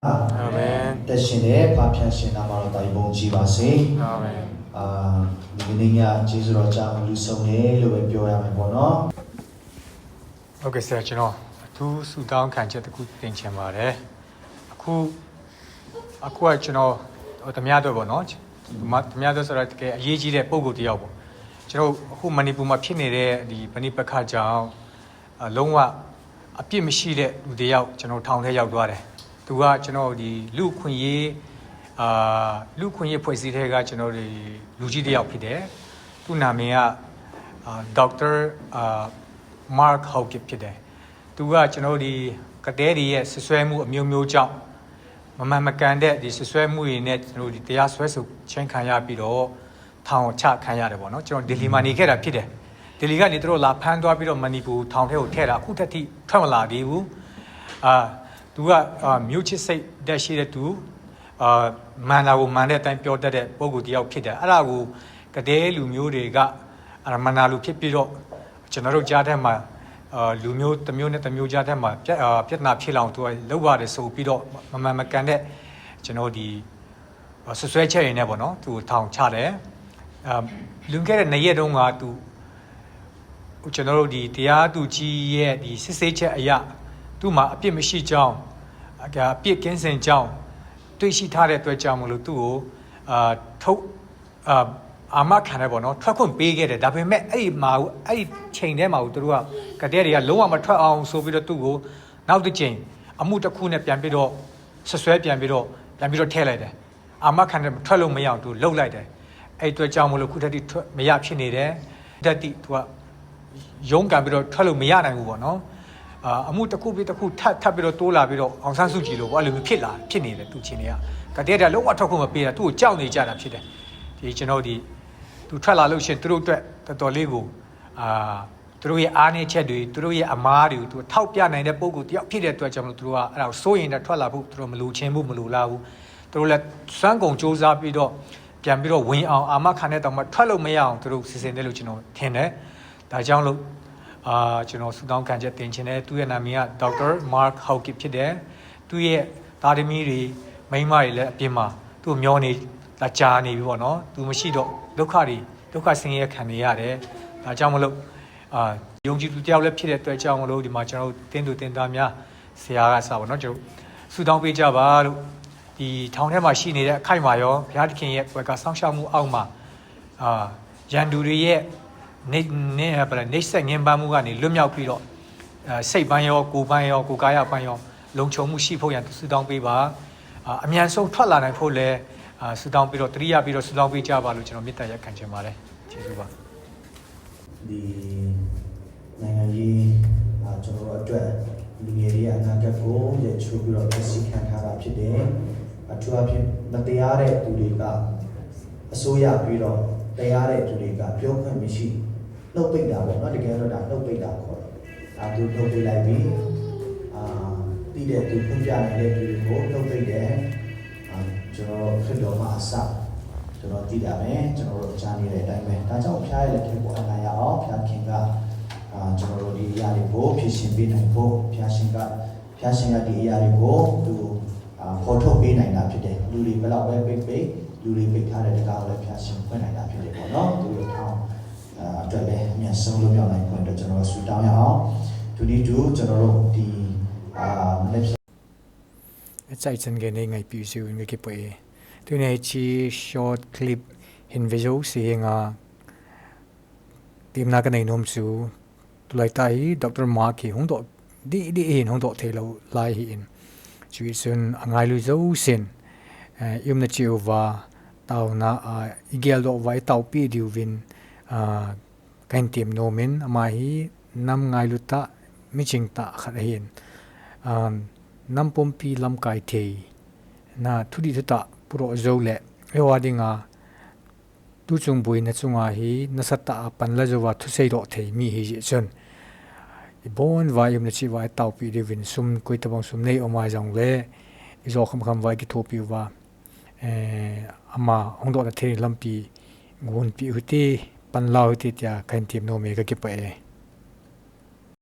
အာမင်တက်ရှင်တဲ့ဖခင်ရှင်နာမတော်တိုင်ပုံကြည်ပါစေအာမင်ဒီနေ့ညကျေးဇူးတော်ကြောင့်လူဆုံးတယ်လို့ပဲပြောရမယ်ပေါ့နော်ဟုတ်ကဲ့ဆရာကျွန်တော်အထူးဆုတောင်းခံချက်တစ်ခုတင်ချင်ပါတယ်အခုကကျွန်တော်ဓမြတော့ပေါ့နော်ဓမြတော့ဆိုတော့တကယ်အရေးကြီးတဲ့ပုံကိုတယောက်ပေါ့ကျွန်တော်အခုမဏိပူမှာဖြစ်နေတဲ့ဒီပဏိပခကြောင့်လုံးဝအပြစ်မရှိတဲ့လူတယောက်ကျွန်တော်ထောင်ထဲရောက်သွားတယ်သူကကျွန်တော်ဒီလူခွင့်ရေးဖွဲ့စည်းတဲ့ကကျွန်တော်ဒီလူကြီးတယောက်ဖြစ်တယ်သူ့နာမည်ကဒေါက်တာမာ့ခ်ဟောက်ကစ်ဖြစ်တယ်သူကကျွန်တော်ဒီကတဲတွေရဲ့ဆွဆွဲမှုအမျိုးမျိုးကြောင့်မမှန်မကန်တဲ့ဒီဆွဆွဲမှုတွေနဲ့ကျွန်တော်ဒီတရားစွဲဆိုချင်းခံရပြီးတော့ထောင်ချခံရတယ်ပေါ့နော်ကျွန်တော်ဒေလီမှာနေခဲ့တာဖြစ်တယ်ဒေလီကနေသူတို့လာဖမ်းသွားပြီးတော့မဏိပူထောင်ထဲကိုထည့်တာအခုထက်ထိထွက်မလာသေးဘူးသူကမြို့ချစ်စိတ်တက်ရှိတဲ့သူမန်လာကိုမန်တဲ့အတိုင်းပြောတတ်တဲ့ပုံကိုတယောက်ဖြစ်တယ်အဲ့ဒါကိုကတဲလူမျိုးတွေကမန်လာလူဖြစ်ပြီးတော့ကျွန်တော်တို့ကြားထဲမှာလူမျိုးတစ်မျိုးနဲ့တစ်မျိုးကြားထဲမှာပြဿနာဖြစ်လောင်သူကလောက်ရတယ်ဆိုပြီးတော့မမှန်မကန်တဲ့ကျွန်တော်ဒီဆွဆွဲချက်ရင်းနဲ့ပေါ့နော်သူထောင်ချတယ်လွန်ခဲ့တဲ့2ရက်တုန်းကသူကျွန်တော်တို့ဒီတရားသူကြီးရဲ့ဒီစစ်ဆေးချက်အရာသူ့မှာအပြစ်မရှိကြောင်းအပြစ်ကင်းစင်ကြောင်းတွေ့ရှိထားတဲ့အတွက်ကြောင့်မလို့သူ့ကိုထုတ်အာမခံတယ်ပေါ့နော်ထွက်ခွင့်ပေးခဲ့တယ်ဒါပေမဲ့အဲ့ဒီချိန်ထဲမှာသူတို့ကကတဲ့တွေကလုံးဝမထွက်အောင်ဆိုပြီးတော့သူ့ကိုနောက်တစ်ချိန်အမှုတစ်ခုနဲ့ပြန်ပြီးတော့ဆွဆွဲပြန်ပြီးတော့ထည့်လိုက်တယ်အာမခံတယ်ထွက်လို့မရအောင်သူလှုပ်လိုက်တယ်အဲ့အတွက်ကြောင့်မလို့ခုတည်းထွက်မရဖြစ်နေတယ်တက်တိသူကရုံးကန်ပြီးတော့ထွက်လို့မရနိုင်ဘူးပေါ့နော်အမှုတစ်ခုပြီးတစ်ခုထပ်ပြီးတော့တိုးလာပြီးတော့အောင်ဆန်းစုကြည်လို့ပေါ့အဲ့လိုမျိုးဖြစ်နေတယ်သူချင်းတွေကကတဲ့တွေကလုံးဝထွက်ခွင့်မပေးတာသူ့ကိုကြောက်နေကြတာဖြစ်တယ်ဒီကျွန်တော်ဒီသူထွက်လာလို့ရှိရင်သူတို့အတွက်တော်တော်လေးကိုသူတို့ရဲ့အားနည်းချက်တွေသူတို့ရဲ့အမားတွေကိုသူထောက်ပြနိုင်တဲ့ပုံကိုတယောက်ဖြစ်တဲ့အတွက်ကြောင့်မလို့သူတို့ကအဲ့ဒါကိုစိုးရင်လည်းထွက်လာဖို့သူတို့မလိုချင်ဘူးမလိုလားဘူးသူတို့လည်းစွမ်းကုန်စူးစမ်းပြီးတော့ပြန်ပြီးတော့ဝင်အောင်အာမခံတဲ့တောင်မှထွက်လို့မရအောင်သူတို့စီစဉ်တယ်လို့ကျွန်တော်ထင်တယ်ဒါကြောင့်လို့ကျွန်တော်ဆုတောင်းခံချက်တင်ချင်တယ်သူရဲ့နာမည်ကဒေါက်တာမာ့ခ်ဟောက်ကစ်ဖြစ်တယ်သူရဲ့သားသမီးတွေမိန်းမတွေလည်းအပြင်မှာသူ့မျောနေလာကြာနေပြီပေါ့နော်သူမရှိတော့ဒုက္ခဆင်းရဲခံနေရတယ်ဒါကြောင့်မလို့ယုံကြည်သူတယောက်လည်းဖြစ်တဲ့အတွက်ကြောင့်မလို့ဒီမှာကျွန်တော်တို့တင်းသူတင်းသားများဆရာကစပါတော့ကျွန်တော်ဆုတောင်းပေးကြပါလို့ဒီထောင်ထဲမှာရှိနေတဲ့အခိုက်မှာရောဘုရားသခင်ရဲ့ဘက်ကစောင့်ရှောက်မှုအောက်မှာရန်သူတွေရဲ့နေဆက်ငင်းပန်းမှုကနေလွတ်မြောက်ပြီးတော့စိတ်ပန်းရောကိုယ်ပန်းရောကိုယ်ကာယပန်းရောလုံခြုံမှုရှိဖို့ရန်ဆုတောင်းပေးပါအမြန်ဆုံးထွက်လာနိုင်ဖို့လည်းဆုတောင်းပြီးတော့တရိယာပြီးတော့ဆုတောင်းပေးကြပါလို့ကျွန်တော်မေတ္တာရပ်ခံချင်ပါတယ်ကျေးဇူးပါဒီနိုင်ငံကြီးကျွန်တော်တို့အတွက်လူငယ်တွေအနာဂတ်ကိုရချိုးပြီးတော့သိရှိခံထားတာဖြစ်တယ်အထူးအဖြင့်မတရားတဲ့သူတွေကအစိုးရပြီးတော့တရားတဲ့သူတွေကပြောခွင့်မရှိနှုတ်ပိတ်တာပေါ့နော်တကယ်တော့ဒါနှုတ်ပိတ်တာခေါ်တယ်ဒါသူနှုတ်ပိတ်လိုက်ပြီးတိတဲ့သူဖွင့်ပြနေတဲ့သူတွေကိုနှုတ်ပိတ်တယ်ကျွန်တော်ခရစ်တော်မှာအစကျွန်တော်သိတာပဲကျွန်တော်တို့ကြားနေတဲ့အတိုင်းပဲဒါကြောင့်ဖျားရတဲ့ခင်ကိုအနာရအောင်ဖျားခင်ကကျွန်တော်တို့ဒီအရာတွေကိုဖြစ်ရှင်ပေးနိုင်ဖို့ဖျားရှင်ကဒီအရာတွေကိုသူဖော်ထုတ်ပေးနိုင်တာဖြစ်တယ်လူတွေဘယ်လောက်ပဲပိတ်လူတွေပိတ်ထားတဲ့တကားကိုလည်းဖျားရှင်ဖွင့်နိုင်တာဖြစ်တယ်ပေါ့နော်သူတို့ထောင်းအတွက်လည်းအမြန်ဆုံးလုပ်ရောက်နိုင်ခွင့်အတွက်ကျွန်တော်တို့ဆုတောင်းရအောင်ဒီနေ့ကျွန်တော်တို့ဒီ在真嘅呢ngay表示嘅嘅背，對呢次 short clip 現 visual 時啊，點那個內容數，來睇 Dr. Mark 嘅好多啲好多睇路來現，主要係ngay路走線，因為只有話到那一個路位到邊條邊間店內面，嘛係南ngay路打，咪正打開現，น้ำปมปีลำไก่เทน่าทุดิทุตะปรโจเละเอวาดิงาตุจงบุยนจุงอาฮีนสัตตะปันละจวัทุเสยโรเทมีฮิจิจนบอนวายุมนชิวายเต่าปีเดวินซุมกุยตะบองซุมเนอมาจังเลอิโซคำวายกิโทปิวาอามาองดอตะเทลำปีงุนปีหุติปันลาวหุติตยาคันเทียมโนเมกะกิปเอ